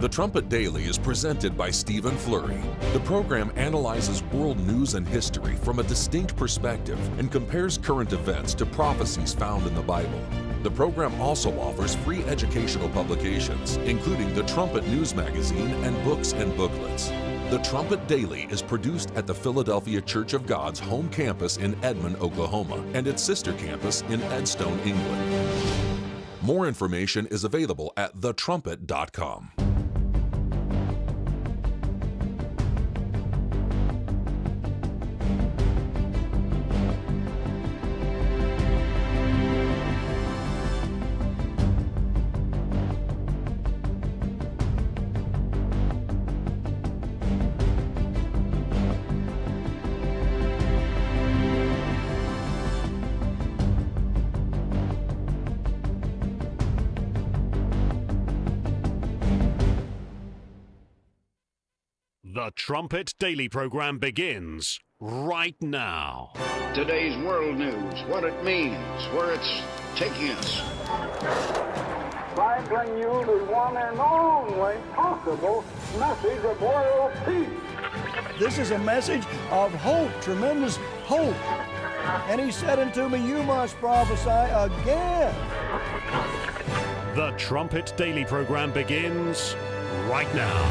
The Trumpet Daily is presented by Stephen Flurry. The program analyzes world news and history from a distinct perspective and compares current events to prophecies found in the Bible. The program also offers free educational publications, including the Trumpet News Magazine and books and booklets. The Trumpet Daily is produced at the Philadelphia Church of God's home campus in Edmond, Oklahoma, and its sister campus in Edstone, England. More information is available at thetrumpet.com. The Trumpet Daily program begins right now. Today's world news, what it means, where it's taking us. I bring you the one and only possible message of world peace. This is a message of hope, tremendous hope. And he said unto me, you must prophesy again. The Trumpet Daily program begins right now.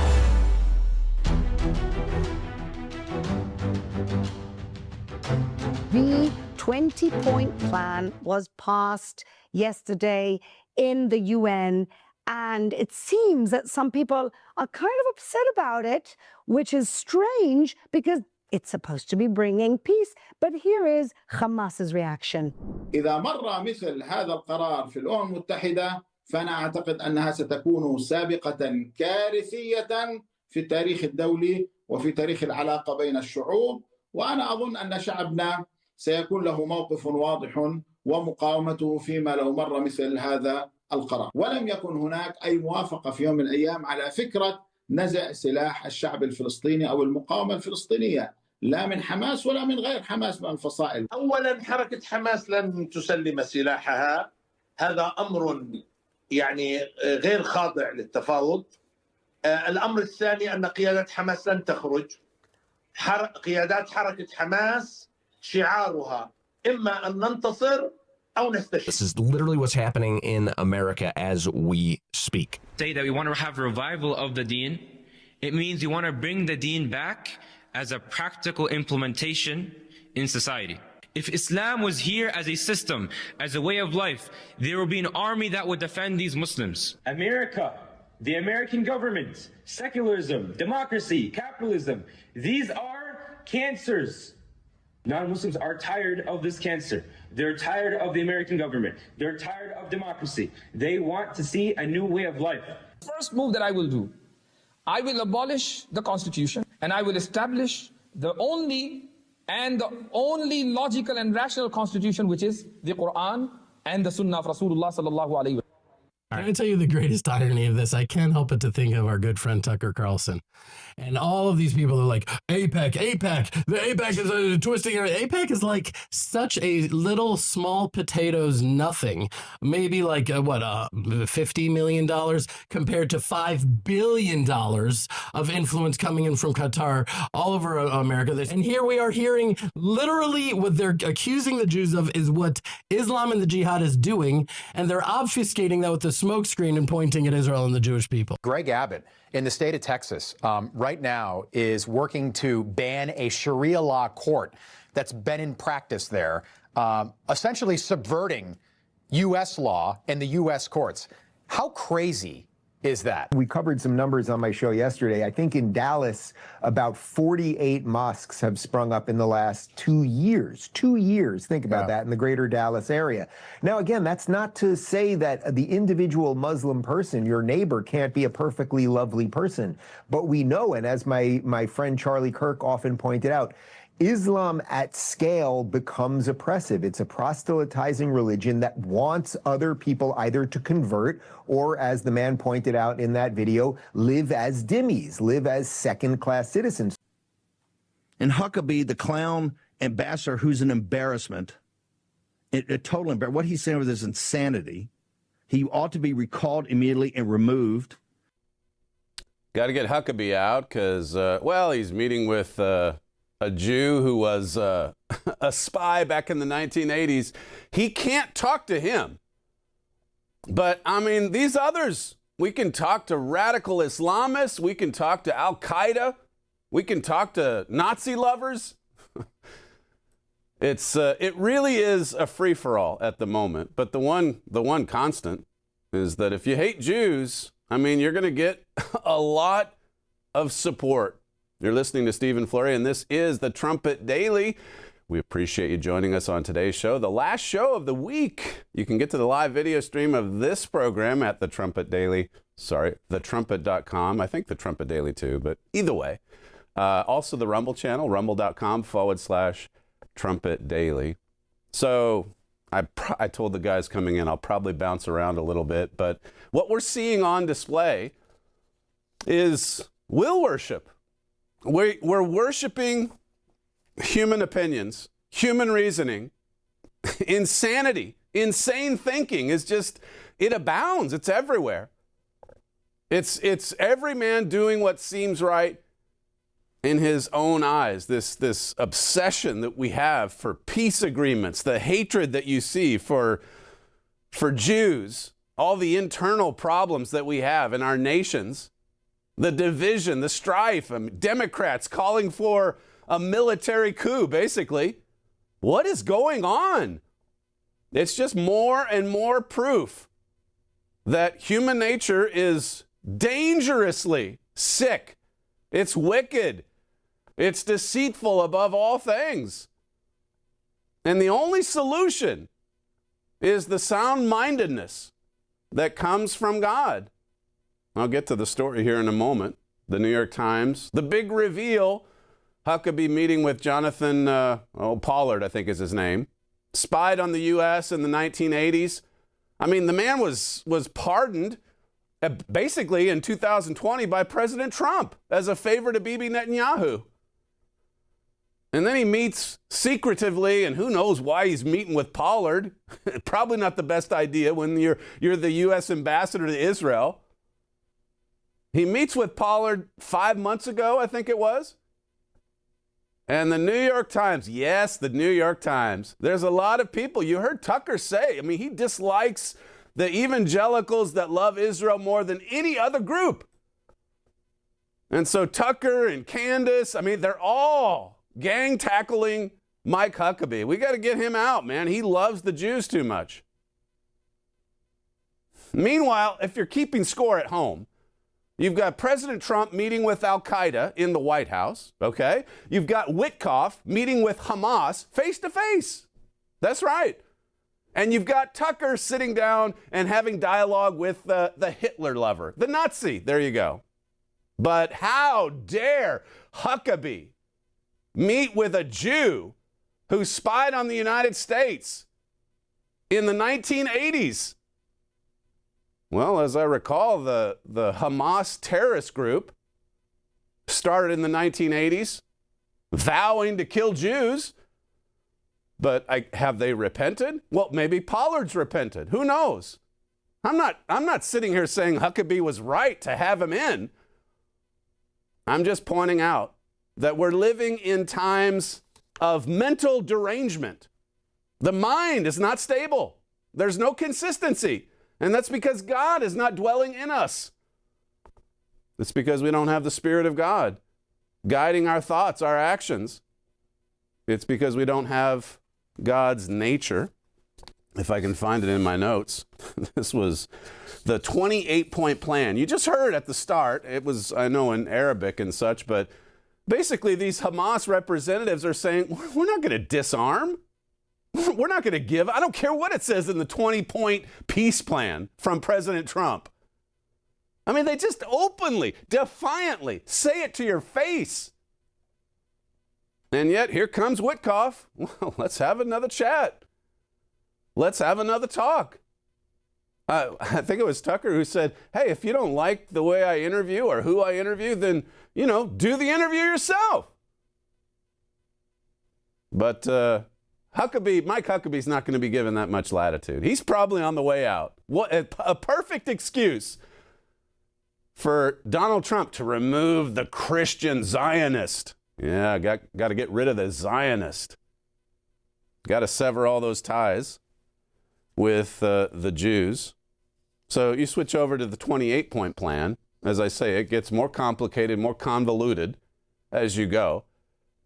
The 20-point plan was passed yesterday in the UN, and it seems that some people are kind of upset about it, which is strange because it's supposed to be bringing peace. But here is Hamas's reaction. إذا مر مثل هذا القرار في الأمم المتحدة فأنا أعتقد أنها ستكون سابقة كارثية في التاريخ الدولي وفي تاريخ العلاقة بين الشعوب، وأنا أظن أن شعبنا سيكون له موقف واضح ومقاومته فيما لو مر مثل هذا القرار. ولم يكن هناك أي موافقة في يوم من الأيام على فكرة نزع سلاح الشعب الفلسطيني أو المقاومة الفلسطينية، لا من حماس ولا من غير حماس من الفصائل. أولا حركة حماس لن تسلم سلاحها، هذا أمر يعني غير خاضع للتفاوض. الأمر الثاني أن قيادات حماس لن تخرج. قيادات حركة حماس شعارها إما أن ننتصر أو نستشهد. This is literally what's happening in America as we speak. Say that we want to have a revival of the deen. It means we want to bring the deen back as a practical implementation in society. If Islam was here as a system, as a way of life, there will be an army that would defend these Muslims. America, the American government, secularism, democracy, capitalism, these are cancers. Non-Muslims are tired of this cancer. They're tired of the American government. They're tired of democracy. They want to see a new way of life. First move that I will do, I will abolish the Constitution and I will establish the only logical and rational Constitution, which is the Quran and the Sunnah of Rasulullah sallallahu alaihi wasallam. Can I tell you the greatest irony of this? I can't help but to think of our good friend Tucker Carlson. And all of these people are like, AIPAC, AIPAC, the AIPAC is twisting. AIPAC is like such a little small potatoes nothing. Maybe like, $50 million compared to $5 billion of influence coming in from Qatar all over America. And here we are hearing literally what they're accusing the Jews of is what Islam and the jihad is doing. And they're obfuscating that with the smokescreen and pointing at Israel and the Jewish people. Greg Abbott in the state of Texas right now is working to ban a Sharia law court that's been in practice there, essentially subverting U.S. law and the U.S. courts. How crazy is that? We covered some numbers on my show yesterday. I think in Dallas, about 48 mosques have sprung up in the last 2 years. 2 years, think about that, in the greater Dallas area. Now, again, that's not to say that the individual Muslim person, your neighbor, can't be a perfectly lovely person. But we know, and as my friend Charlie Kirk often pointed out, Islam at scale becomes oppressive. It's a proselytizing religion that wants other people either to convert or, as the man pointed out in that video, live as dhimmis, live as second-class citizens. And Huckabee, the clown ambassador, who's an embarrassment, a total embarrassment. What he's saying with this insanity. He ought to be recalled immediately and removed. Got to get Huckabee out because, he's meeting with a Jew who was a spy back in the 1980s. He can't talk to him. But, I mean, these others, we can talk to radical Islamists. We can talk to Al-Qaeda. We can talk to Nazi lovers. It really is a free-for-all at the moment. But the one constant is that if you hate Jews, I mean, you're going to get a lot of support. You're listening to Stephen Flurry, and this is the Trumpet Daily. We appreciate you joining us on today's show, the last show of the week. You can get to the live video stream of this program at the Trumpet Daily. thetrumpet.com. I think the Trumpet Daily too, but either way. Also the Rumble channel, rumble.com/Trumpet Daily. So I told the guys coming in, I'll probably bounce around a little bit, but what we're seeing on display is will worship. We're worshiping human opinions, human reasoning, insanity, insane thinking is just, it abounds. It's everywhere. It's every man doing what seems right in his own eyes, this obsession that we have for peace agreements, the hatred that you see for Jews, all the internal problems that we have in our nations, the division, the strife, Democrats calling for a military coup, basically. What is going on? It's just more and more proof that human nature is dangerously sick. It's wicked. It's deceitful above all things. And the only solution is the sound-mindedness that comes from God. I'll get to the story here in a moment. The New York Times, the big reveal, Huckabee meeting with Jonathan Pollard, I think is his name, spied on the U.S. in the 1980s. I mean, the man was pardoned basically in 2020 by President Trump as a favor to Bibi Netanyahu. And then he meets secretively, and who knows why he's meeting with Pollard. Probably not the best idea when you're the U.S. ambassador to Israel. He meets with Pollard 5 months ago, I think it was. And the New York Times, yes, the New York Times. There's a lot of people, you heard Tucker say, I mean, he dislikes the evangelicals that love Israel more than any other group. And so Tucker and Candace, I mean, they're all gang tackling Mike Huckabee. We got to get him out, man. He loves the Jews too much. Meanwhile, if you're keeping score at home, you've got President Trump meeting with Al-Qaeda in the White House, okay? You've got Witkoff meeting with Hamas face to face. That's right. And you've got Tucker sitting down and having dialogue with the Hitler lover, the Nazi. There you go. But how dare Huckabee meet with a Jew who spied on the United States in the 1980s? Well, as I recall, the Hamas terrorist group started in the 1980s, vowing to kill Jews. But have they repented? Well, maybe Pollard's repented. Who knows? I'm not sitting here saying Huckabee was right to have him in. I'm just pointing out that we're living in times of mental derangement. The mind is not stable. There's no consistency. And that's because God is not dwelling in us. It's because we don't have the Spirit of God guiding our thoughts, our actions. It's because we don't have God's nature. If I can find it in my notes. This was the 28-point plan. You just heard at the start. It was, I know, in Arabic and such, but basically these Hamas representatives are saying, we're not going to disarm. We're not going to give. I don't care what it says in the 20-point peace plan from President Trump. I mean, they just openly, defiantly say it to your face. And yet here comes Witkoff. Well, let's have another chat. Let's have another talk. I think it was Tucker who said, hey, if you don't like the way I interview or who I interview, then, do the interview yourself. But Mike Huckabee's not going to be given that much latitude. He's probably on the way out. What a perfect excuse for Donald Trump to remove the Christian Zionist. Yeah, got to get rid of the Zionist. Got to sever all those ties with the Jews. So you switch over to the 28-point plan. As I say, it gets more complicated, more convoluted as you go.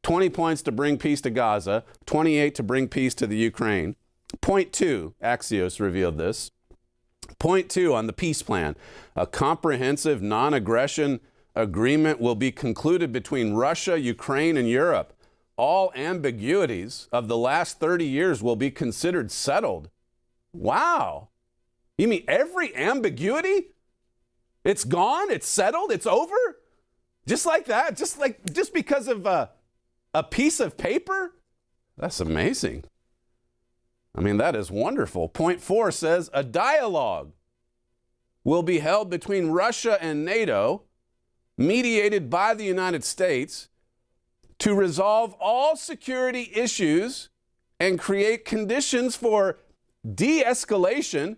20 points to bring peace to Gaza, 28 to bring peace to the Ukraine. Point 2, Axios revealed this. Point 2 on the peace plan, a comprehensive non-aggression agreement will be concluded between Russia, Ukraine, and Europe. All ambiguities of the last 30 years will be considered settled. Wow. You mean every ambiguity? It's gone? It's settled? It's over? Just like that? Just because of a piece of paper? That's amazing. I mean, that is wonderful. Point 4 says a dialogue will be held between Russia and NATO, mediated by the United States, to resolve all security issues and create conditions for de-escalation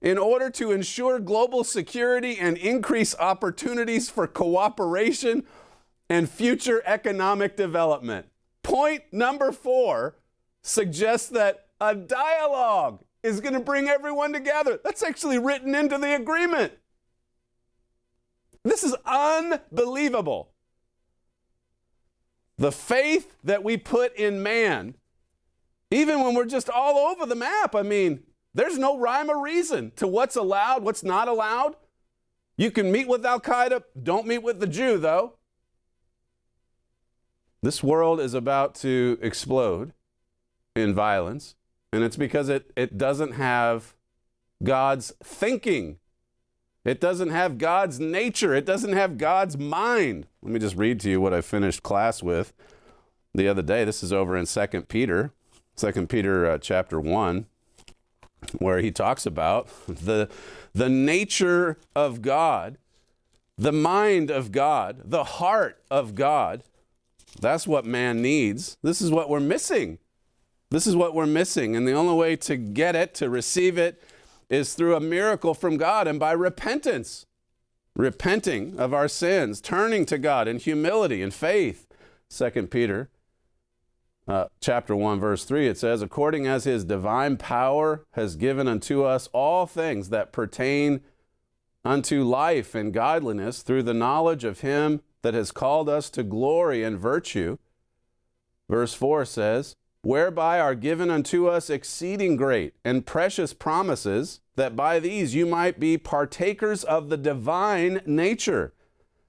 in order to ensure global security and increase opportunities for cooperation and future economic development. Point number 4 suggests that a dialogue is going to bring everyone together. That's actually written into the agreement. This is unbelievable. The faith that we put in man, even when we're just all over the map, I mean, there's no rhyme or reason to what's allowed, what's not allowed. You can meet with Al-Qaeda, don't meet with the Jew, though. This world is about to explode in violence, and it's because it doesn't have God's thinking. It doesn't have God's nature. It doesn't have God's mind. Let me just read to you what I finished class with the other day. This is over in 2 Peter chapter 1, where he talks about the nature of God, the mind of God, the heart of God. That's what man needs. This is what we're missing. This is what we're missing. And the only way to get it, to receive it, is through a miracle from God and by repentance. Repenting of our sins, turning to God in humility and faith. 2 Peter chapter 1, verse 3, it says, according as his divine power has given unto us all things that pertain unto life and godliness through the knowledge of him that has called us to glory and virtue. Verse 4 says, whereby are given unto us exceeding great and precious promises, that by these you might be partakers of the divine nature,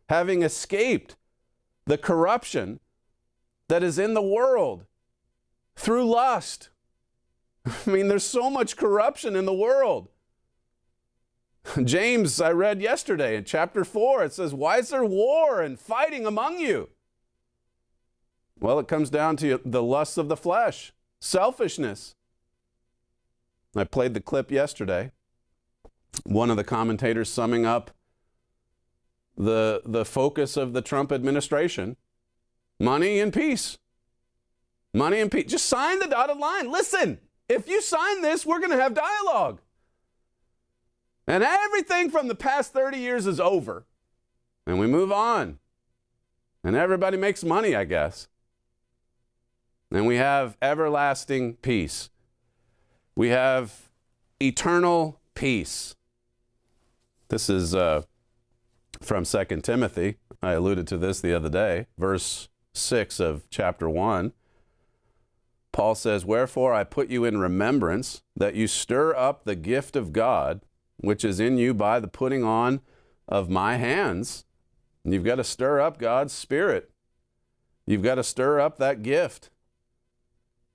having escaped the corruption that is in the world through lust. I mean, there's so much corruption in the world. James, I read yesterday in chapter 4, it says, why is there war and fighting among you? Well, it comes down to the lusts of the flesh, selfishness. I played the clip yesterday. One of the commentators summing up the focus of the Trump administration. Money and peace. Money and peace. Just sign the dotted line. Listen, if you sign this, we're going to have dialogue. And everything from the past 30 years is over. And we move on. And everybody makes money, I guess. And we have everlasting peace. We have eternal peace. This is from 2 Timothy. I alluded to this the other day. Verse 6 of chapter 1. Paul says, wherefore I put you in remembrance that you stir up the gift of God, which is in you by the putting on of my hands. And you've got to stir up God's Spirit. You've got to stir up that gift.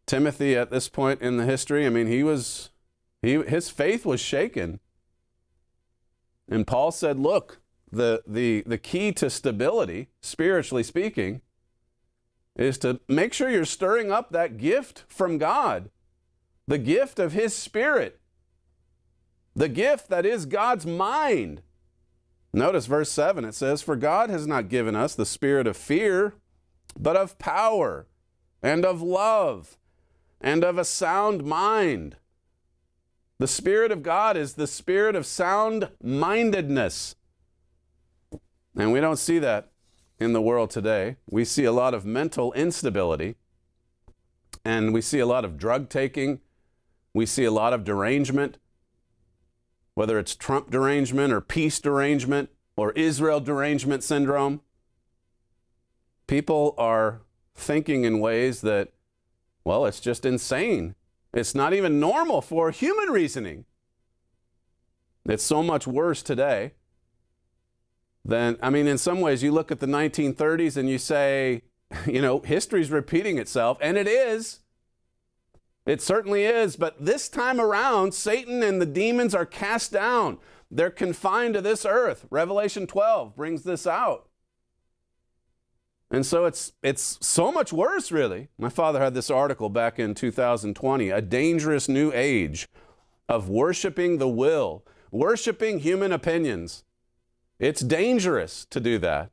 Timothy, at this point in the history, I mean, his faith was shaken. And Paul said, look, the key to stability, spiritually speaking, is to make sure you're stirring up that gift from God, the gift of his Spirit, the gift that is God's mind. Notice verse 7, it says, for God has not given us the spirit of fear, but of power and of love and of a sound mind. The Spirit of God is the spirit of sound-mindedness. And we don't see that in the world today. We see a lot of mental instability, and we see a lot of drug taking. We see a lot of derangement, whether it's Trump derangement or peace derangement or Israel derangement syndrome. People are thinking in ways that, well, it's just insane. It's not even normal for human reasoning. It's so much worse today than, I mean, in some ways, you look at the 1930s and you say, you know, history's repeating itself, and it is. It certainly is, but this time around, Satan and the demons are cast down. They're confined to this earth. Revelation 12 brings this out. And so it's so much worse, really. My father had this article back in 2020, A Dangerous New Age of Worshiping the Will, Worshiping Human Opinions. It's dangerous to do that.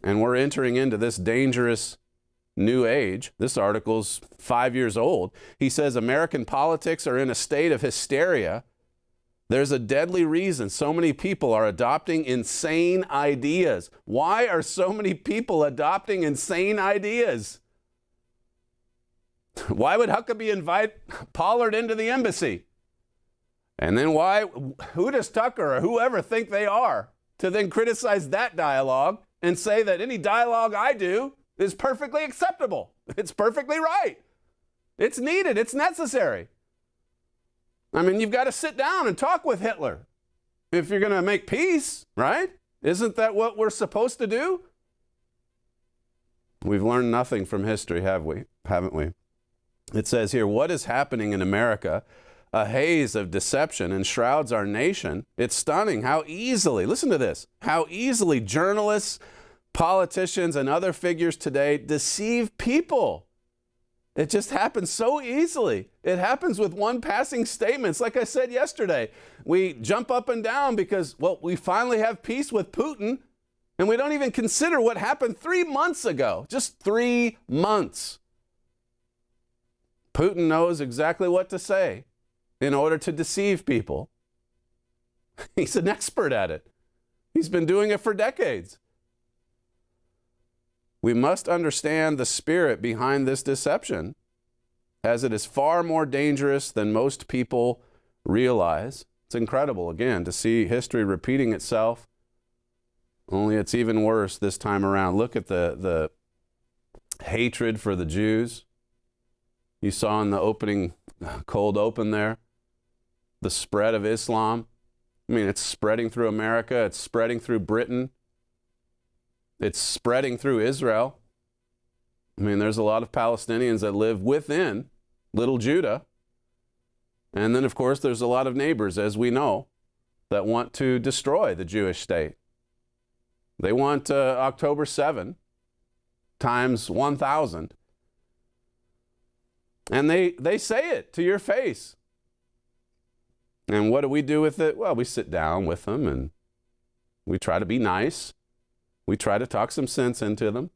And we're entering into this dangerous new age. This article's 5 years old. He says American politics are in a state of hysteria There's a deadly reason so many people are adopting insane ideas. Why are so many people adopting insane ideas? Why would Huckabee invite Pollard into the embassy? And then who does Tucker or whoever think they are to then criticize that dialogue and say that any dialogue I do is perfectly acceptable? It's perfectly right. It's needed. It's necessary. I mean, you've got to sit down and talk with Hitler if you're going to make peace, right? Isn't that what we're supposed to do? We've learned nothing from history, haven't we? It says here, what is happening in America? A haze of deception enshrouds our nation. It's stunning how easily, listen to this, how easily journalists, politicians, and other figures today deceive people. It just happens so easily. It happens with one passing statement. It's like I said yesterday. We jump up and down because, well, we finally have peace with Putin, and we don't even consider what happened 3 months ago. Just 3 months. Putin knows exactly what to say in order to deceive people. He's an expert at it. He's been doing it for decades. We must understand the spirit behind this deception, as it is far more dangerous than most people realize. It's incredible, again, to see history repeating itself, only it's even worse this time around. Look at the hatred for the Jews. You saw in the opening, cold open there, the spread of Islam. I mean, it's spreading through America. It's spreading through Britain. It's spreading through Israel. I mean, there's a lot of Palestinians that live within little Judah. And then, of course, there's a lot of neighbors, as we know, that want to destroy the Jewish state. They want October 7 times 1,000. And they say it to your face. And what do we do with it? Well, we sit down with them and we try to be nice. We try to talk some sense into them.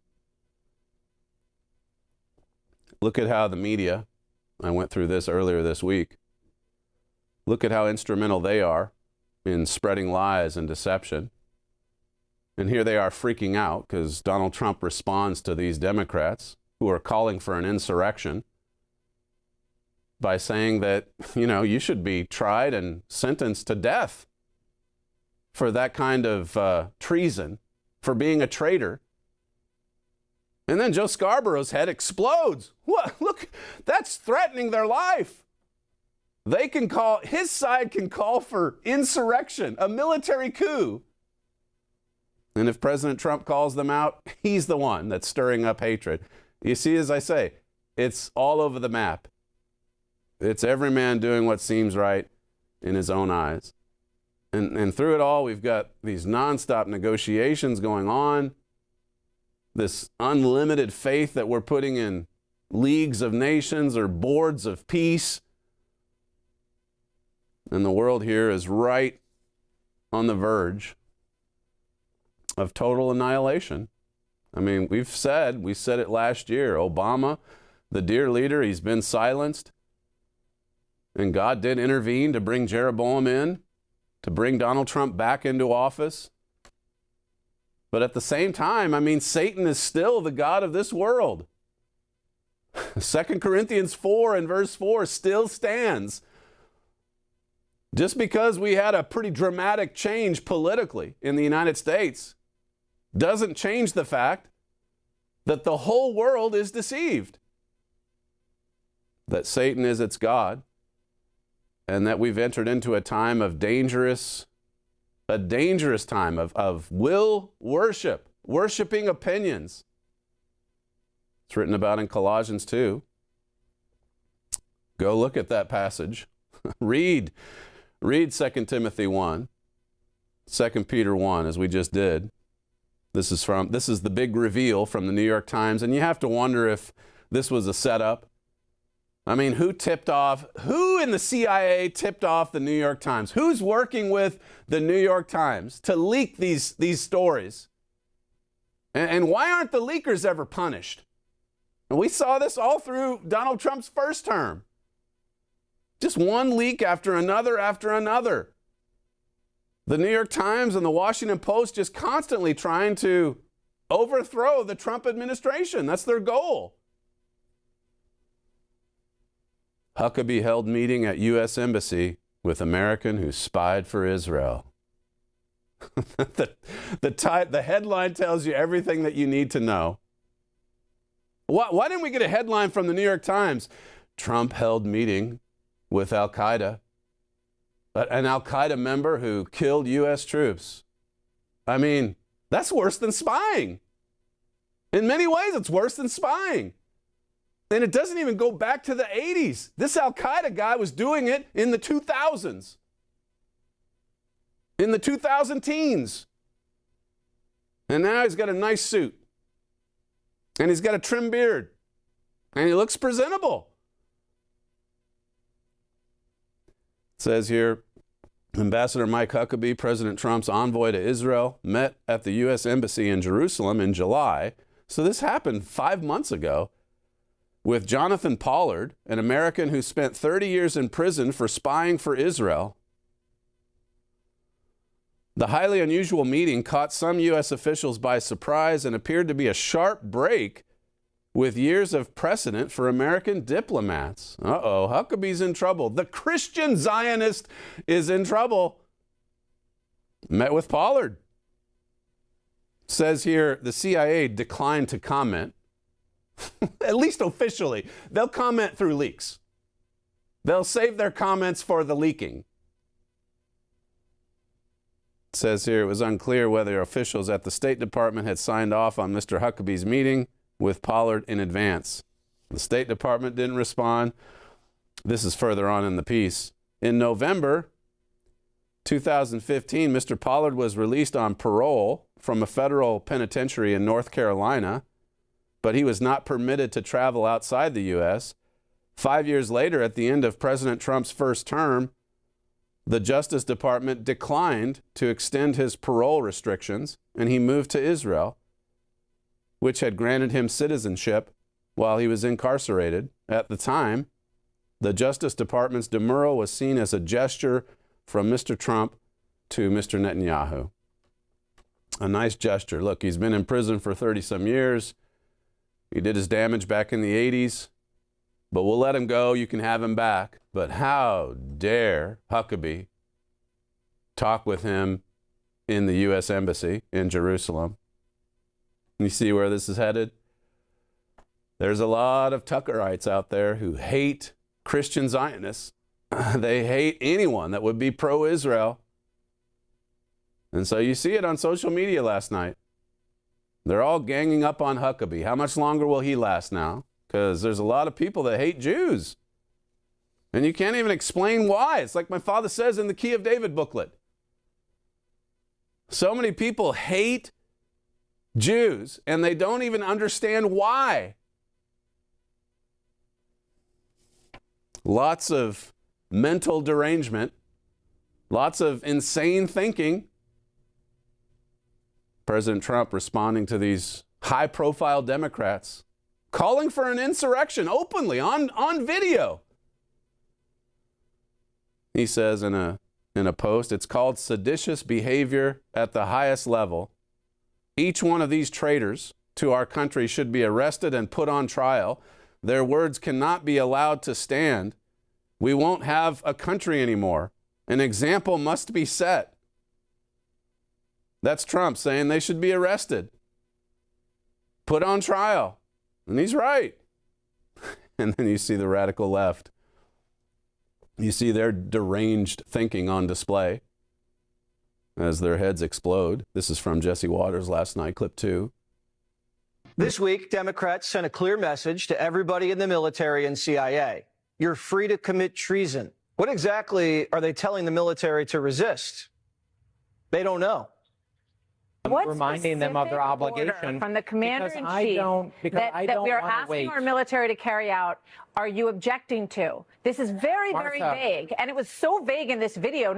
Look at how the media, I went through this earlier this week, look at how instrumental they are in spreading lies and deception. And here they are freaking out because Donald Trump responds to these Democrats who are calling for an insurrection by saying that, you should be tried and sentenced to death for that kind of treason, for being a traitor. And then Joe Scarborough's head explodes. What? Look, that's threatening their life. His side can call for insurrection, a military coup. And if President Trump calls them out, he's the one that's stirring up hatred. You see, as I say, it's all over the map. It's every man doing what seems right in his own eyes. And through it all, we've got these nonstop negotiations going on, this unlimited faith that we're putting in leagues of nations or boards of peace. And the world here is right on the verge of total annihilation. I mean, we said it last year, Obama, the dear leader, he's been silenced. And God did intervene to bring Jeroboam in, to bring Donald Trump back into office. But at the same time, I mean, Satan is still the god of this world. 2 Corinthians 4 and verse 4 still stands. Just because we had a pretty dramatic change politically in the United States doesn't change the fact that the whole world is deceived, that Satan is its god, and that we've entered into a time of dangerous time of will worship, worshiping opinions. It's written about in Colossians 2. Go look at that passage. Read 2 Timothy 1, 2 Peter 1, as we just did. This is the big reveal from the New York Times, and you have to wonder if this was a setup. I mean, who in the CIA tipped off the New York Times? Who's working with the New York Times to leak these stories? And why aren't the leakers ever punished? And we saw this all through Donald Trump's first term. Just one leak after another. The New York Times and the Washington Post just constantly trying to overthrow the Trump administration. That's their goal. Huckabee held meeting at U.S. Embassy with American who spied for Israel. The headline tells you everything that you need to know. Why didn't we get a headline from the New York Times? Trump held meeting with Al-Qaeda. An Al-Qaeda member who killed U.S. troops. I mean, that's worse than spying. In many ways, it's worse than spying. And it doesn't even go back to the 80s. This Al-Qaeda guy was doing it in the 2000s. In the 2000 teens. And now he's got a nice suit. And he's got a trim beard. And he looks presentable. It says here, Ambassador Mike Huckabee, President Trump's envoy to Israel, met at the U.S. Embassy in Jerusalem in July. So this happened 5 months ago with Jonathan Pollard, an American who spent 30 years in prison for spying for Israel. The highly unusual meeting caught some U.S. officials by surprise and appeared to be a sharp break with years of precedent for American diplomats. Uh-oh, Huckabee's in trouble. The Christian Zionist is in trouble. Met with Pollard. Says here, the CIA declined to comment. At least officially. They'll comment through leaks. They'll save their comments for the leaking. It says here, it was unclear whether officials at the State Department had signed off on Mr. Huckabee's meeting with Pollard in advance. The State Department didn't respond. This is further on in the piece. In November 2015, Mr. Pollard was released on parole from a federal penitentiary in North Carolina, but he was not permitted to travel outside the U.S. 5 years later, at the end of President Trump's first term, the Justice Department declined to extend his parole restrictions, and he moved to Israel, which had granted him citizenship while he was incarcerated. At the time, the Justice Department's demurral was seen as a gesture from Mr. Trump to Mr. Netanyahu. A nice gesture. Look, he's been in prison for 30-some years. He did his damage back in the 80s, but we'll let him go. You can have him back. But how dare Huckabee talk with him in the U.S. Embassy in Jerusalem? You see where this is headed? There's a lot of Tuckerites out there who hate Christian Zionists. They hate anyone that would be pro-Israel. And so you see it on social media last night. They're all ganging up on Huckabee. How much longer will he last now? Because there's a lot of people that hate Jews. And you can't even explain why. It's like my father says in the Key of David booklet. So many people hate Jews, and they don't even understand why. Lots of mental derangement, lots of insane thinking. President Trump responding to these high-profile Democrats, calling for an insurrection openly on video. He says in a post, it's called seditious behavior at the highest level. Each one of these traitors to our country should be arrested and put on trial. Their words cannot be allowed to stand. We won't have a country anymore. An example must be set. That's Trump saying they should be arrested, put on trial. And he's right. And then you see the radical left. You see their deranged thinking on display as their heads explode. This is from Jesse Waters last night, clip 2. This week, Democrats sent a clear message to everybody in the military and CIA. You're free to commit treason. What exactly are they telling the military to resist? They don't know. What reminding them of their obligation from the commander-in-chief that we are asking our military to carry out, are you objecting to? This is very, very vague. And it was so vague in this video,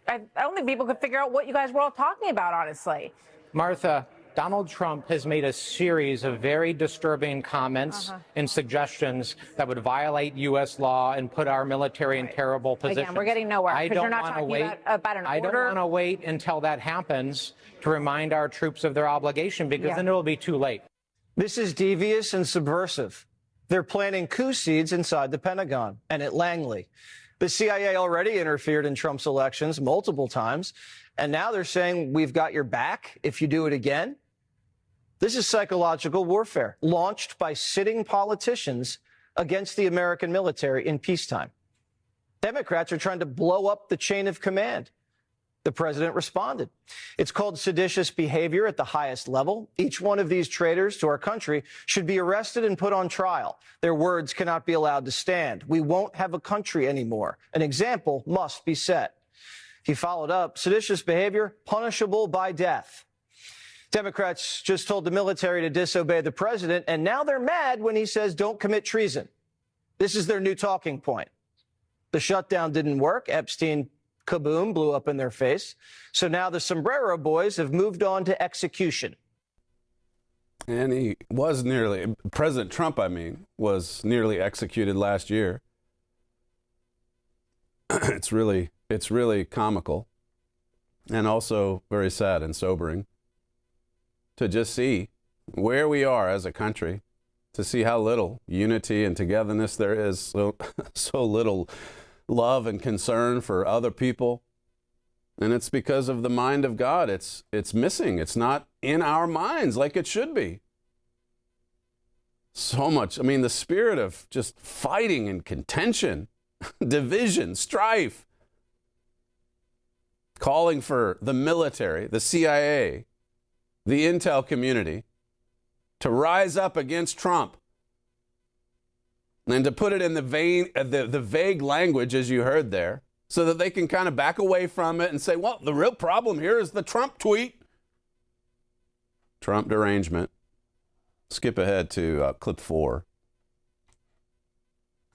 I don't think people could figure out what you guys were all talking about, honestly. Martha, Donald Trump has made a series of very disturbing comments and suggestions that would violate U.S. law and put our military in terrible positions. Again, we're getting nowhere because you're not talking about an order. I don't want to wait until that happens to remind our troops of their obligation, because then it'll be too late. This is devious and subversive. They're planting coup seeds inside the Pentagon and at Langley. The CIA already interfered in Trump's elections multiple times, and now they're saying we've got your back if you do it again. This is psychological warfare launched by sitting politicians against the American military in peacetime. Democrats are trying to blow up the chain of command. The president responded. It's called seditious behavior at the highest level. Each one of these traitors to our country should be arrested and put on trial. Their words cannot be allowed to stand. We won't have a country anymore. An example must be set. He followed up, seditious behavior punishable by death. Democrats just told the military to disobey the president, and now they're mad when he says don't commit treason. This is their new talking point. The shutdown didn't work. Epstein, kaboom, blew up in their face. So now the Sombrero Boys have moved on to execution. And he was President Trump, was nearly executed last year. It's really comical and also very sad and sobering to just see where we are as a country, to see how little unity and togetherness there is, so little love and concern for other people. And it's because of the mind of God. It's missing. It's not in our minds like it should be. So much. The spirit of just fighting and contention, division, strife, calling for the military, the CIA, the intel community to rise up against Trump. And to put it in the vague language, as you heard there, so that they can kind of back away from it and say, well, the real problem here is the Trump tweet. Trump derangement. Skip ahead to clip 4.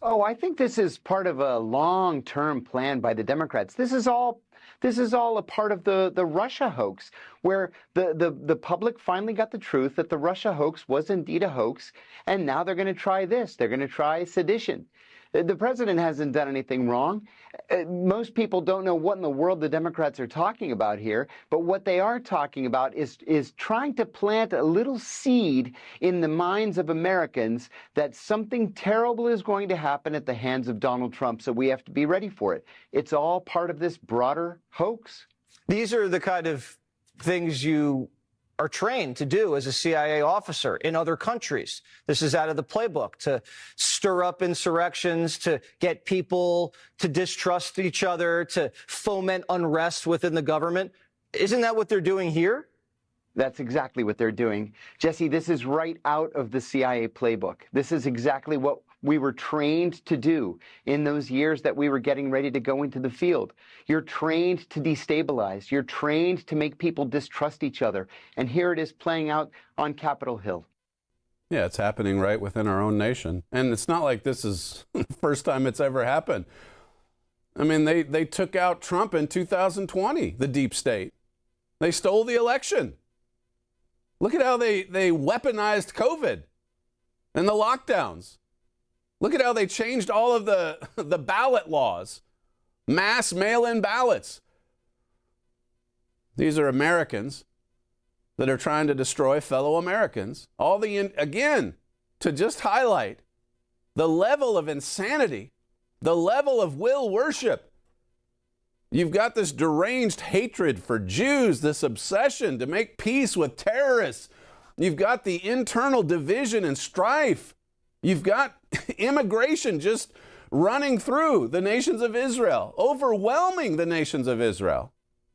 Oh, I think this is part of a long-term plan by the Democrats. This is all a part of the Russia hoax, where the public finally got the truth that the Russia hoax was indeed a hoax, and now they're going to try this. They're going to try sedition. The president hasn't done anything wrong. Most people don't know what in the world the Democrats are talking about here, but what they are talking about is trying to plant a little seed in the minds of Americans that something terrible is going to happen at the hands of Donald Trump, so we have to be ready for it. It's all part of this broader hoax. These are the kind of things you are trained to do as a CIA officer in other countries. This is out of the playbook, to stir up insurrections, to get people to distrust each other, to foment unrest within the government. Isn't that what they're doing here? That's exactly what they're doing. Jesse, this is right out of the CIA playbook. This is exactly what we were trained to do in those years that we were getting ready to go into the field. You're trained to destabilize. You're trained to make people distrust each other. And here it is playing out on Capitol Hill. Yeah, it's happening right within our own nation. And it's not like this is the first time it's ever happened. They took out Trump in 2020, the deep state. They stole the election. Look at how they weaponized COVID and the lockdowns. Look at how they changed all of the ballot laws, mass mail-in ballots. These are Americans that are trying to destroy fellow Americans. Again, to just highlight the level of insanity, the level of will worship. You've got this deranged hatred for Jews, this obsession to make peace with terrorists. You've got the internal division and strife. You've got immigration just running through the nations of Israel, overwhelming the nations of Israel,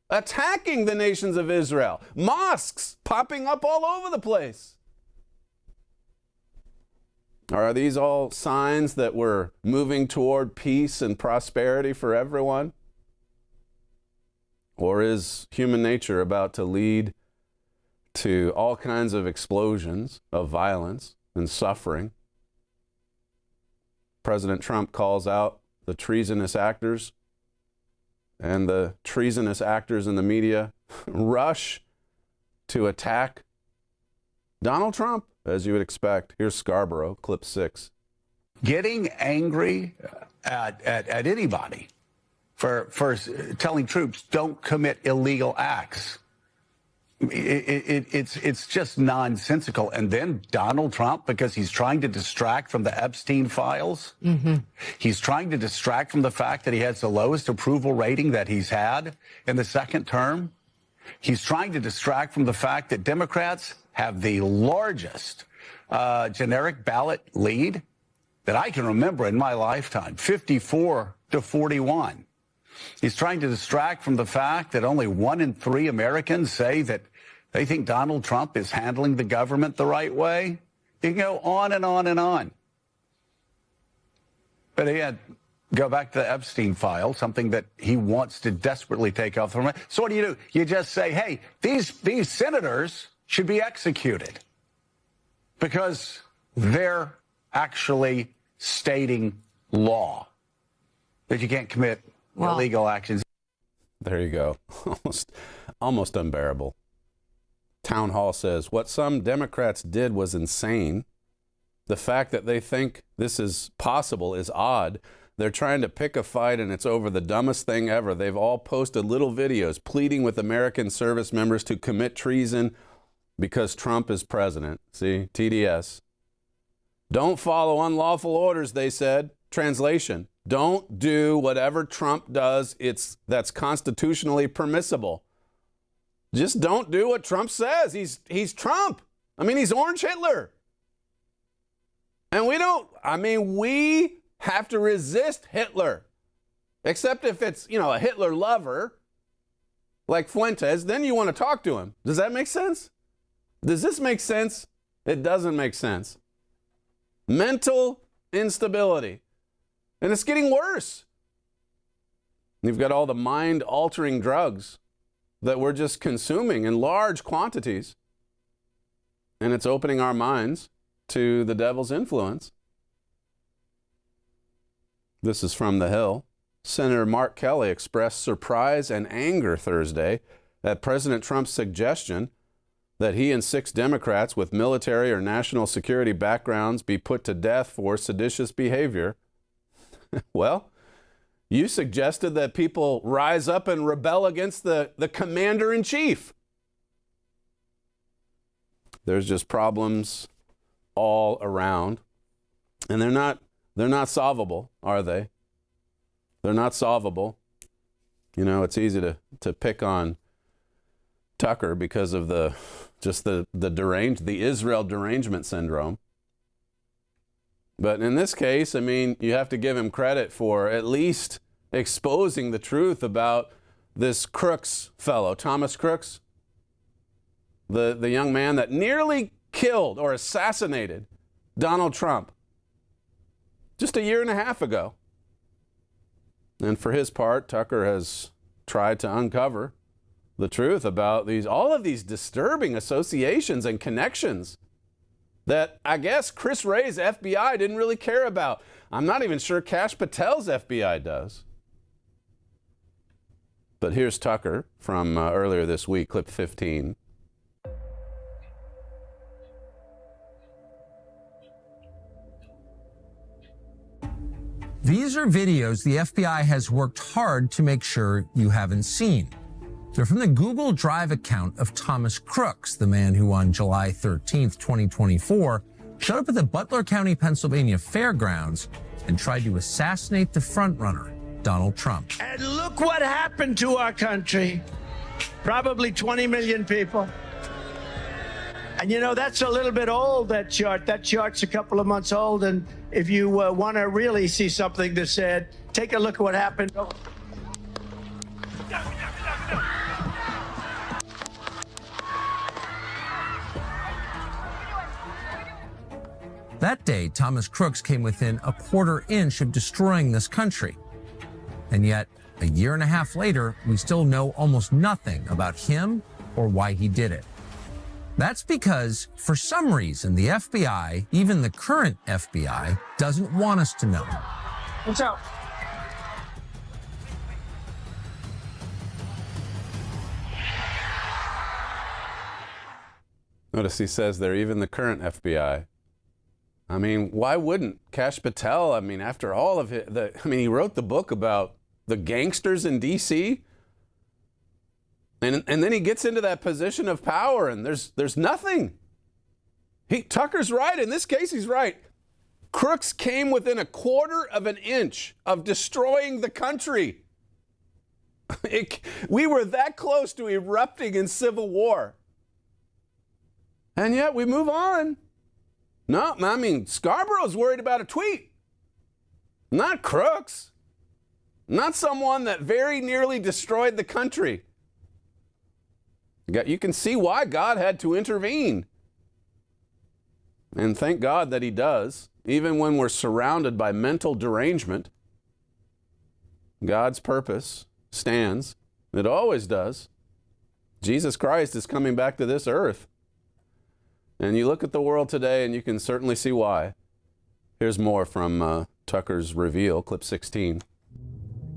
attacking the nations of Israel, mosques popping up all over the place. Are these all signs that we're moving toward peace and prosperity for everyone? Or is human nature about to lead to all kinds of explosions of violence and suffering? President Trump calls out the treasonous actors, and the treasonous actors in the media rush to attack Donald Trump, as you would expect. Here's Scarborough, clip 6. Getting angry at anybody for telling troops don't commit illegal acts. It's just nonsensical. And then Donald Trump, because he's trying to distract from the Epstein files, he's trying to distract from the fact that he has the lowest approval rating that he's had in the second term. He's trying to distract from the fact that Democrats have the largest generic ballot lead that I can remember in my lifetime, 54-41. He's trying to distract from the fact that only 1 in 3 Americans say that they think Donald Trump is handling the government the right way. You can go on and on and on. But again, go back to the Epstein file, something that he wants to desperately take off the him. So what do? You just say, hey, these senators should be executed because they're actually stating law that you can't commit illegal actions. There you go. Almost unbearable. Town Hall says, what some Democrats did was insane. The fact that they think this is possible is odd. They're trying to pick a fight, and it's over the dumbest thing ever. They've all posted little videos pleading with American service members to commit treason because Trump is president. See, TDS. Don't follow unlawful orders, they said. Translation, don't do whatever Trump does that's constitutionally permissible. Just don't do what Trump says. He's Trump. I mean, he's Orange Hitler. And we have to resist Hitler. Except if it's, a Hitler lover like Fuentes, then you want to talk to him. Does that make sense? Does this make sense? It doesn't make sense. Mental instability. And it's getting worse. You've got all the mind-altering drugs that we're just consuming in large quantities. And it's opening our minds to the devil's influence. This is from The Hill. Senator Mark Kelly expressed surprise and anger Thursday at President Trump's suggestion that he and 6 Democrats with military or national security backgrounds be put to death for seditious behavior. Well, you suggested that people rise up and rebel against the commander-in-chief. There's just problems all around. And they're not solvable, are they? They're not solvable. It's easy to pick on Tucker because of the Israel derangement syndrome. But in this case, you have to give him credit for at least exposing the truth about this Crooks fellow, Thomas Crooks, the young man that nearly killed or assassinated Donald Trump just a year and a half ago. And for his part, Tucker has tried to uncover the truth about all of these disturbing associations and connections that I guess Chris Wray's FBI didn't really care about. I'm not even sure Kash Patel's FBI does. But here's Tucker from earlier this week, clip 15. These are videos the FBI has worked hard to make sure you haven't seen. They're from the Google Drive account of Thomas Crooks, the man who on July 13th, 2024, showed up at the Butler County, Pennsylvania fairgrounds and tried to assassinate the frontrunner, Donald Trump. And look what happened to our country. Probably 20 million people. And that's a little bit old, that chart. That chart's a couple of months old. And if you want to really see something that said, take a look at what happened. That day, Thomas Crooks came within a quarter inch of destroying this country. And yet, a year and a half later, we still know almost nothing about him or why he did it. That's because, for some reason, the FBI, even the current FBI, doesn't want us to know. What's up? Notice he says there, even the current FBI. I mean, why wouldn't Kash Patel? I mean, after all of it, he wrote the book about the gangsters in D.C. And then he gets into that position of power, and there's nothing. Tucker's right. In this case, he's right. Crooks came within a quarter of an inch of destroying the country. We were that close to erupting in civil war. And yet we move on. No, I mean, Scarborough's worried about a tweet. Not Crooks. Not someone that very nearly destroyed the country. You can see why God had to intervene. And thank God that he does. Even when we're surrounded by mental derangement, God's purpose stands. It always does. Jesus Christ is coming back to this earth. And you look at the world today and you can certainly see why. Here's more from Tucker's reveal, clip 16.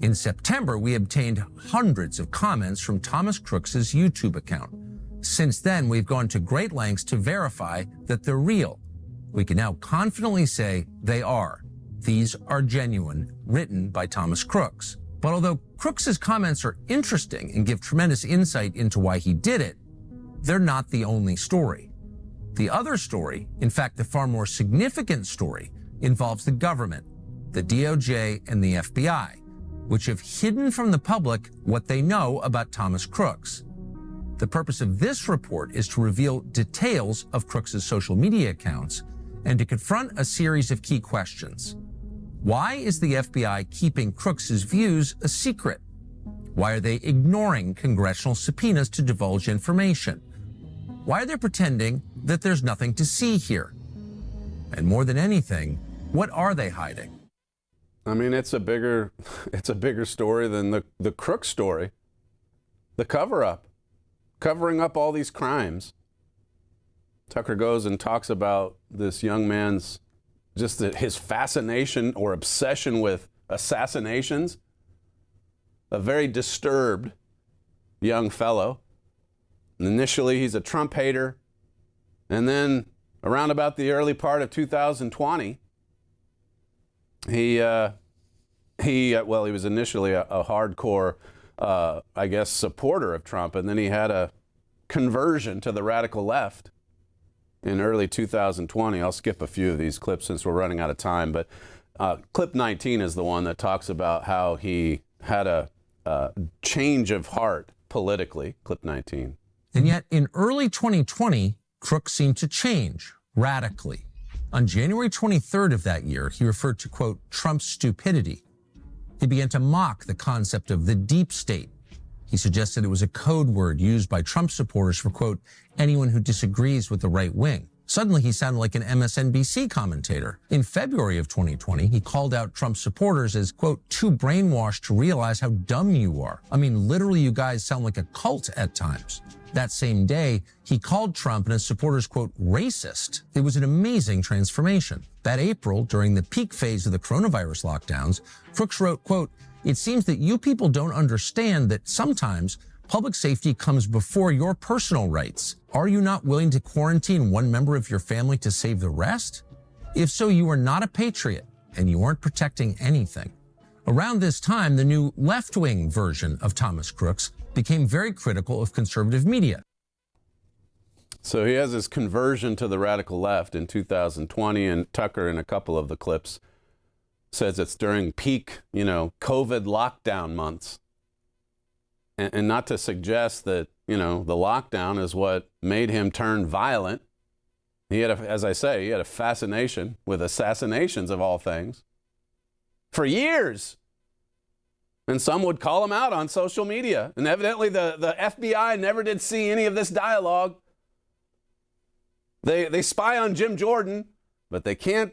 In September, we obtained hundreds of comments from Thomas Crooks' YouTube account. Since then, we've gone to great lengths to verify that they're real. We can now confidently say they are. These are genuine, written by Thomas Crooks. But although Crooks' comments are interesting and give tremendous insight into why he did it, they're not the only story. The other story, in fact, the far more significant story, involves the government, the DOJ, and the FBI, which have hidden from the public what they know about Thomas Crooks. The purpose of this report is to reveal details of Crooks' social media accounts and to confront a series of key questions. Why is the FBI keeping Crooks' views a secret? Why are they ignoring congressional subpoenas to divulge information? Why are they pretending that there's nothing to see here? And more than anything, what are they hiding? I mean, it's a bigger story than the Crooks story. The cover-up, covering up all these crimes. Tucker goes and talks about this young man's, just his fascination or obsession with assassinations. A very disturbed young fellow. Initially, he's a Trump hater. And then around about the early part of 2020, he was initially a hardcore, supporter of Trump. And then he had a conversion to the radical left in early 2020. I'll skip a few of these clips since we're running out of time. But clip 19 is the one that talks about how he had a change of heart politically. Clip 19. And yet in early 2020, Crooks seemed to change radically. On January 23rd of that year, he referred to, quote, Trump's stupidity. He began to mock the concept of the deep state. He suggested it was a code word used by Trump supporters for, quote, anyone who disagrees with the right wing. Suddenly, he sounded like an MSNBC commentator. In February of 2020, he called out Trump supporters as, quote, too brainwashed to realize how dumb you are. I mean, literally, you guys sound like a cult at times. That same day, he called Trump and his supporters, quote, racist. It was an amazing transformation. That April, during the peak phase of the coronavirus lockdowns, Crooks wrote, quote, it seems that you people don't understand that sometimes public safety comes before your personal rights. Are you not willing to quarantine one member of your family to save the rest? If so, you are not a patriot and you aren't protecting anything. Around this time, the new left-wing version of Thomas Crooks became very critical of conservative media. So he has his conversion to the radical left in 2020, and Tucker, in a couple of the clips, says it's during peak, COVID lockdown months. And not to suggest that, the lockdown is what made him turn violent. He had, as I say, he had a fascination with assassinations of all things for years. And some would call him out on social media. And evidently the FBI never did see any of this dialogue. They spy on Jim Jordan, but they can't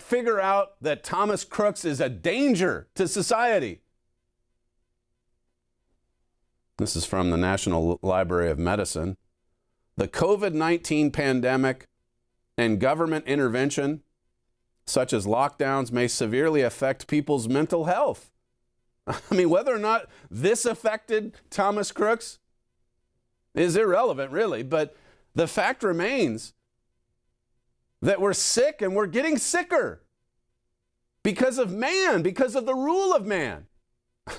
figure out that Thomas Crooks is a danger to society. This is from the National Library of Medicine. The COVID-19 pandemic and government intervention, such as lockdowns, may severely affect people's mental health. I mean, whether or not this affected Thomas Crooks is irrelevant, really. But the fact remains that we're sick and we're getting sicker because of man, because of the rule of man.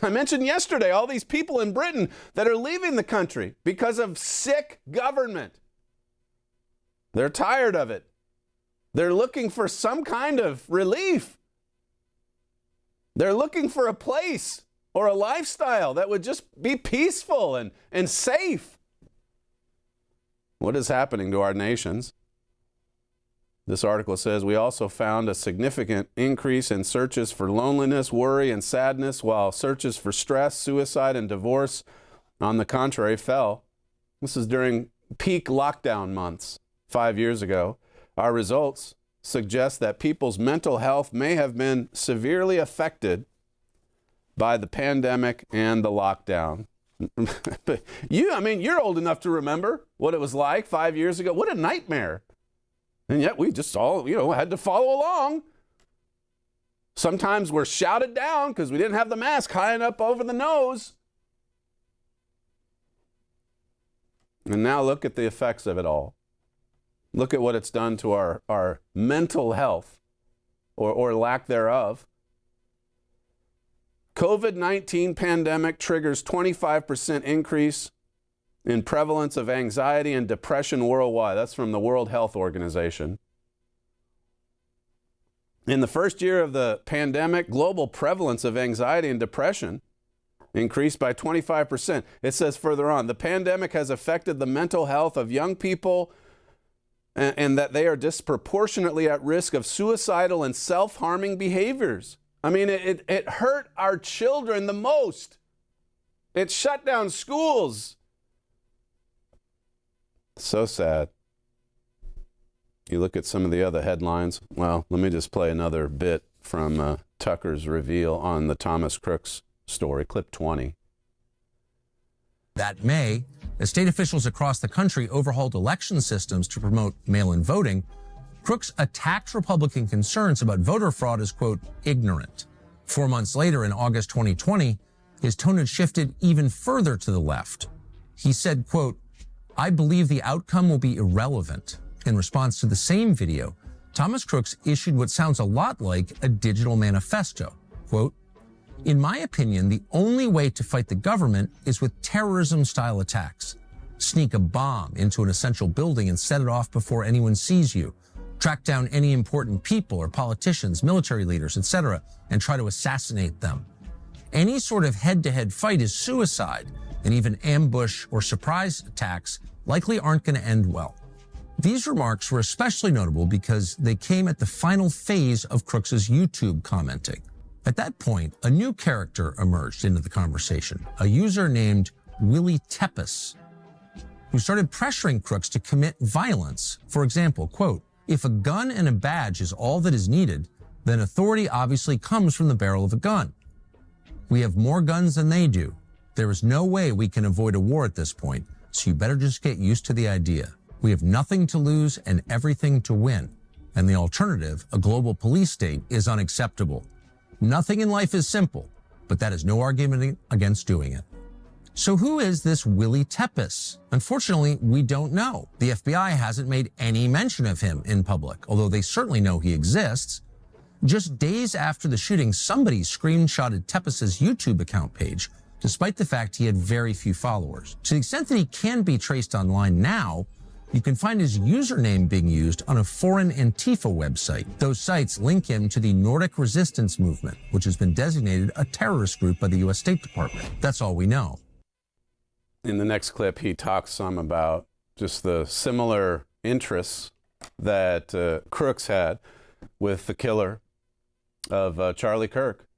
I mentioned yesterday all these people in Britain that are leaving the country because of sick government. They're tired of it. They're looking for some kind of relief. They're looking for a place or a lifestyle that would just be peaceful and safe. What is happening to our nations? This article says we also found a significant increase in searches for loneliness, worry, and sadness, while searches for stress, suicide, and divorce, on the contrary, fell. This is during peak lockdown months 5 years ago. Our results suggest that people's mental health may have been severely affected by the pandemic and the lockdown. But you're old enough to remember what it was like 5 years ago. What a nightmare. And yet we just all, had to follow along. Sometimes we're shouted down because we didn't have the mask high enough over the nose. And now look at the effects of it all. Look at what it's done to our mental health or lack thereof. COVID-19 pandemic triggers 25% increase in prevalence of anxiety and depression worldwide. That's from the World Health Organization. In the first year of the pandemic, global prevalence of anxiety and depression increased by 25%. It says further on, the pandemic has affected the mental health of young people and that they are disproportionately at risk of suicidal and self-harming behaviors. I mean, it hurt our children the most. It shut down schools. So sad. You look at some of the other headlines. Well, let me just play another bit from Tucker's reveal on the Thomas Crooks story, clip 20. That May, as state officials across the country overhauled election systems to promote mail-in voting, Crooks attacked Republican concerns about voter fraud as, quote, ignorant. 4 months later, in August 2020, his tone had shifted even further to the left. He said, quote, I believe the outcome will be irrelevant. In response to the same video, Thomas Crooks issued what sounds a lot like a digital manifesto. Quote, in my opinion, the only way to fight the government is with terrorism-style attacks. Sneak a bomb into an essential building and set it off before anyone sees you. Track down any important people or politicians, military leaders, etc., and try to assassinate them. Any sort of head-to-head fight is suicide, and even ambush or surprise attacks likely aren't going to end well. These remarks were especially notable because they came at the final phase of Crooks's YouTube commenting. At that point, a new character emerged into the conversation, a user named Willie Tepes, who started pressuring Crooks to commit violence. For example, quote, if a gun and a badge is all that is needed, then authority obviously comes from the barrel of a gun. We have more guns than they do. There is no way we can avoid a war at this point, so you better just get used to the idea. We have nothing to lose and everything to win. And the alternative, a global police state, is unacceptable. Nothing in life is simple, but that is no argument against doing it. So who is this Willie Tepes? Unfortunately, we don't know. The FBI hasn't made any mention of him in public, although they certainly know he exists. Just days after the shooting, somebody screenshotted Tepes' YouTube account page, despite the fact he had very few followers. To the extent that he can be traced online now, you can find his username being used on a foreign Antifa website. Those sites link him to the Nordic Resistance Movement, which has been designated a terrorist group by the U.S. State Department. That's all we know. In the next clip, he talks some about just the similar interests that Crooks had with the killer of Charlie Kirk,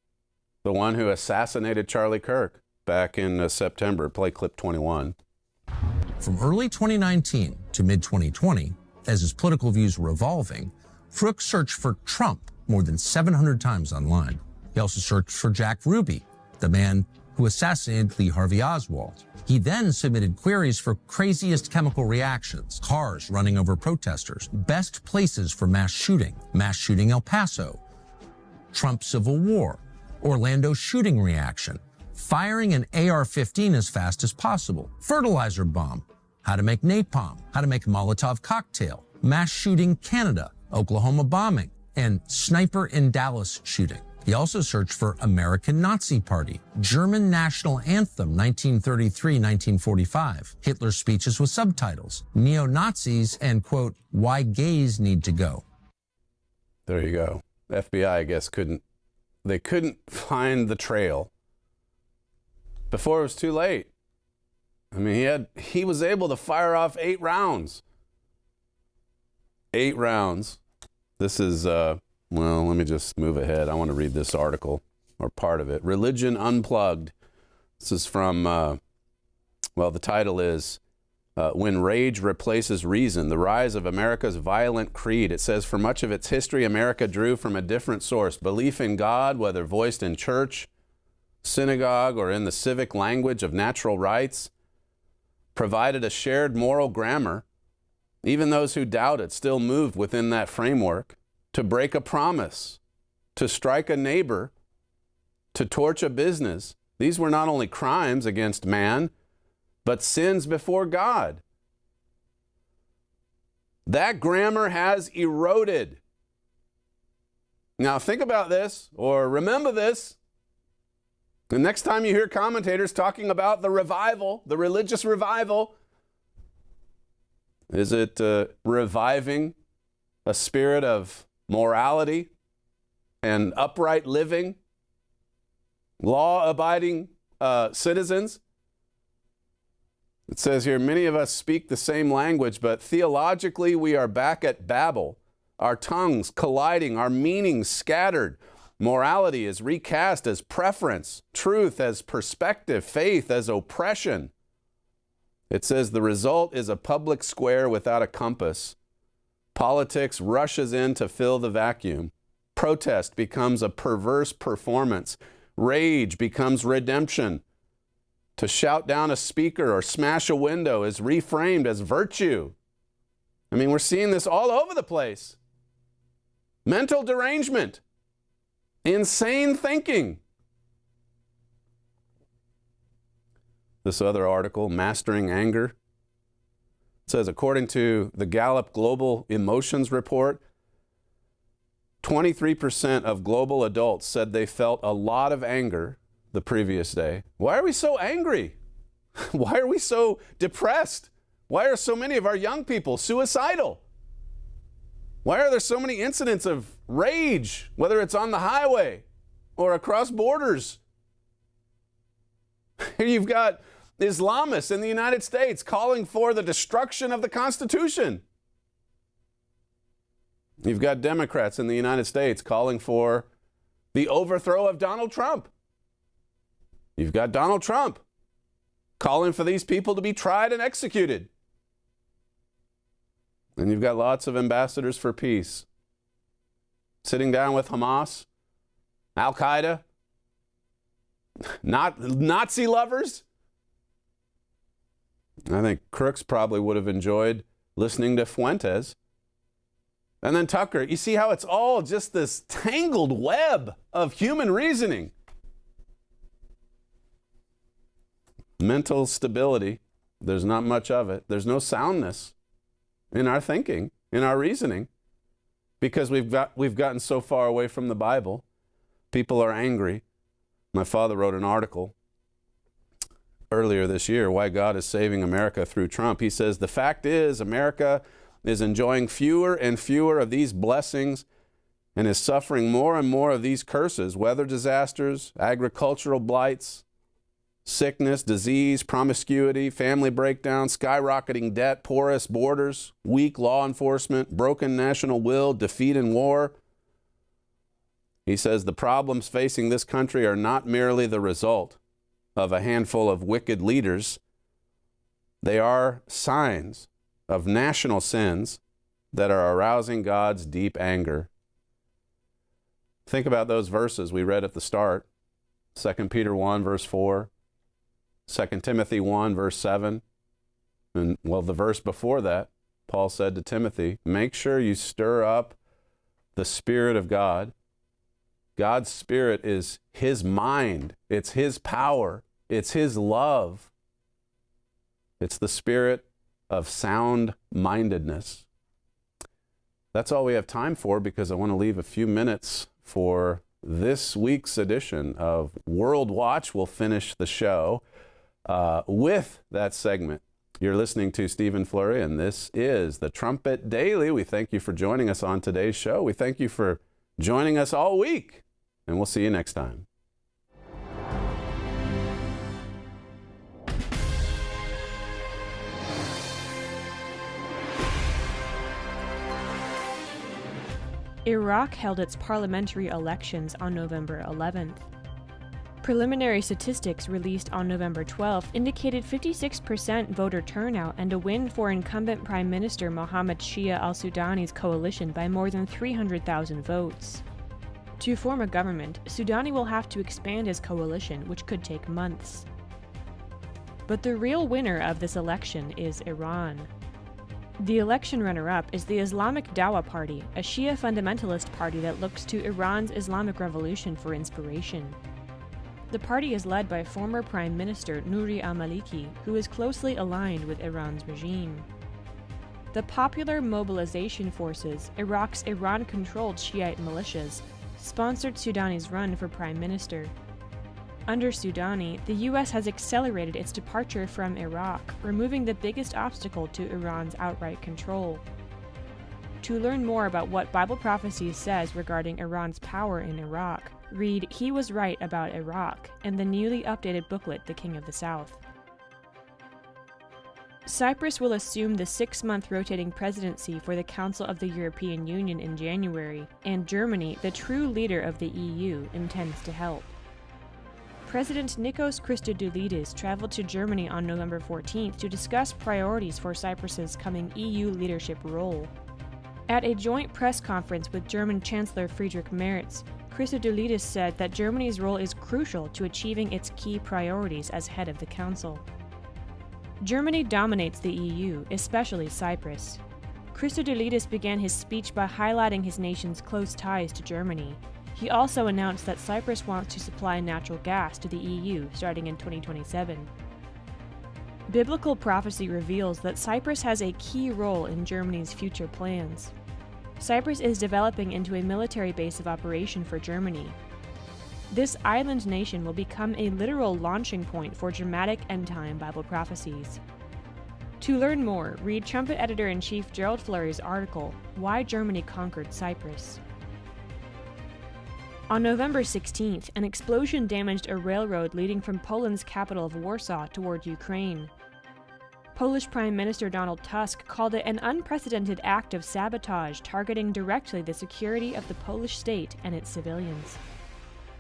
the one who assassinated Charlie Kirk back in September. Play clip 21. From early 2019 to mid-2020, as his political views were evolving, Crooks searched for Trump more than 700 times online. He also searched for Jack Ruby, the man who assassinated Lee Harvey Oswald. He then submitted queries for craziest chemical reactions, cars running over protesters, best places for mass shooting El Paso, Trump Civil War, Orlando shooting reaction, firing an AR-15 as fast as possible, fertilizer bomb, how to make napalm, how to make a Molotov cocktail, mass shooting Canada, Oklahoma bombing, and sniper in Dallas shooting. He also searched for American Nazi Party, German national anthem 1933-1945, Hitler's speeches with subtitles, neo-Nazis, and, quote, why gays need to go. There you go. The FBI, I guess, couldn't find the trail before it was too late. I mean, he was able to fire off 8 rounds. 8 rounds. This is, well, let me just move ahead. I want to read this article, or part of it. Religion Unplugged. This is from, well, the title is When Rage Replaces Reason, the Rise of America's Violent Creed. It says, for much of its history, America drew from a different source. Belief in God, whether voiced in church, synagogue, or in the civic language of natural rights, provided a shared moral grammar. Even those who doubted still moved within that framework. To break a promise, to strike a neighbor, to torch a business. These were not only crimes against man, but sins before God. That grammar has eroded. Now think about this, or remember this. The next time you hear commentators talking about the revival, the religious revival, is it reviving a spirit of morality and upright living, law-abiding citizens? It says here, many of us speak the same language, but theologically we are back at Babel, our tongues colliding, our meanings scattered. Morality is recast as preference, truth as perspective, faith as oppression. It says the result is a public square without a compass. Politics rushes in to fill the vacuum. Protest becomes a perverse performance. Rage becomes redemption. To shout down a speaker or smash a window is reframed as virtue. I mean, we're seeing this all over the place. Mental derangement. Insane thinking. This other article, Mastering Anger, says, according to the Gallup Global Emotions Report, 23% of global adults said they felt a lot of anger the previous day. Why are we so angry? Why are we so depressed? Why are so many of our young people suicidal? Why are there so many incidents of rage, whether it's on the highway or across borders? You've got Islamists in the United States calling for the destruction of the Constitution. You've got Democrats in the United States calling for the overthrow of Donald Trump. You've got Donald Trump calling for these people to be tried and executed. And you've got lots of ambassadors for peace sitting down with Hamas, Al-Qaeda, Nazi lovers. I think Crooks probably would have enjoyed listening to Fuentes. And then Tucker. You see how it's all just this tangled web of human reasoning. Mental stability, there's not much of it. There's no soundness in our thinking, in our reasoning, because we've gotten so far away from the Bible. People are angry. My father wrote an article earlier this year, Why God is Saving America Through Trump. He says, the fact is America is enjoying fewer and fewer of these blessings and is suffering more and more of these curses, weather disasters, agricultural blights, sickness, disease, promiscuity, family breakdown, skyrocketing debt, porous borders, weak law enforcement, broken national will, defeat in war. He says the problems facing this country are not merely the result of a handful of wicked leaders. They are signs of national sins that are arousing God's deep anger. Think about those verses we read at the start. 2 Peter 1, verse 4. 2 Timothy 1, verse 7. And, well, the verse before that, Paul said to Timothy, make sure you stir up the Spirit of God. God's Spirit is His mind. It's His power. It's His love. It's the Spirit of sound-mindedness. That's all we have time for, because I want to leave a few minutes for this week's edition of WorldWatch. We'll finish the show with that segment. You're listening to Stephen Fleury, and this is the Trumpet Daily. We thank you for joining us on today's show. We thank you for joining us all week, and we'll see you next time. Iraq held its parliamentary elections on November 11th. Preliminary statistics released on November 12th indicated 56% voter turnout and a win for incumbent Prime Minister Mohammed Shia al-Sudani's coalition by more than 300,000 votes. To form a government, Sudani will have to expand his coalition, which could take months. But the real winner of this election is Iran. The election runner-up is the Islamic Dawa Party, a Shia fundamentalist party that looks to Iran's Islamic Revolution for inspiration. The party is led by former Prime Minister Nouri al-Maliki, who is closely aligned with Iran's regime. The Popular Mobilization Forces, Iraq's Iran-controlled Shiite militias, sponsored Sudani's run for Prime Minister. Under Sudani, the U.S. has accelerated its departure from Iraq, removing the biggest obstacle to Iran's outright control. To learn more about what Bible prophecy says regarding Iran's power in Iraq, read He Was Right About Iraq and the newly updated booklet, The King of the South. Cyprus will assume the 6-month rotating presidency for the Council of the European Union in January, and Germany, the true leader of the EU, intends to help. President Nikos Christodoulidis traveled to Germany on November 14th to discuss priorities for Cyprus's coming EU leadership role. At a joint press conference with German Chancellor Friedrich Merz, Christodoulidis said that Germany's role is crucial to achieving its key priorities as head of the Council. Germany dominates the EU, especially Cyprus. Christodoulidis began his speech by highlighting his nation's close ties to Germany. He also announced that Cyprus wants to supply natural gas to the EU starting in 2027. Biblical prophecy reveals that Cyprus has a key role in Germany's future plans. Cyprus is developing into a military base of operation for Germany. This island nation will become a literal launching point for dramatic end-time Bible prophecies. To learn more, read Trumpet Editor-in-Chief Gerald Fleury's article, Why Germany Conquered Cyprus. On November 16th, an explosion damaged a railroad leading from Poland's capital of Warsaw toward Ukraine. Polish Prime Minister Donald Tusk called it an unprecedented act of sabotage targeting directly the security of the Polish state and its civilians.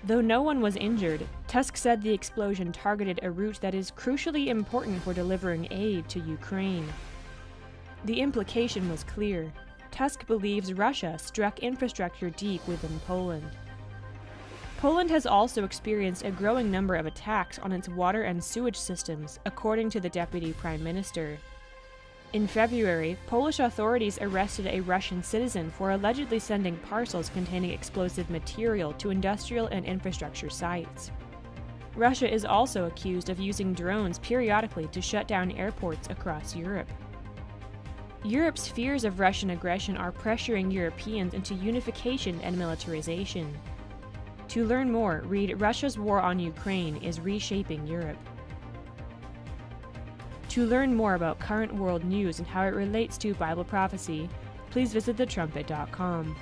Though no one was injured, Tusk said the explosion targeted a route that is crucially important for delivering aid to Ukraine. The implication was clear. Tusk believes Russia struck infrastructure deep within Poland. Poland has also experienced a growing number of attacks on its water and sewage systems, according to the Deputy Prime Minister. In February, Polish authorities arrested a Russian citizen for allegedly sending parcels containing explosive material to industrial and infrastructure sites. Russia is also accused of using drones periodically to shut down airports across Europe. Europe's fears of Russian aggression are pressuring Europeans into unification and militarization. To learn more, read Russia's War on Ukraine is Reshaping Europe. To learn more about current world news and how it relates to Bible prophecy, please visit thetrumpet.com.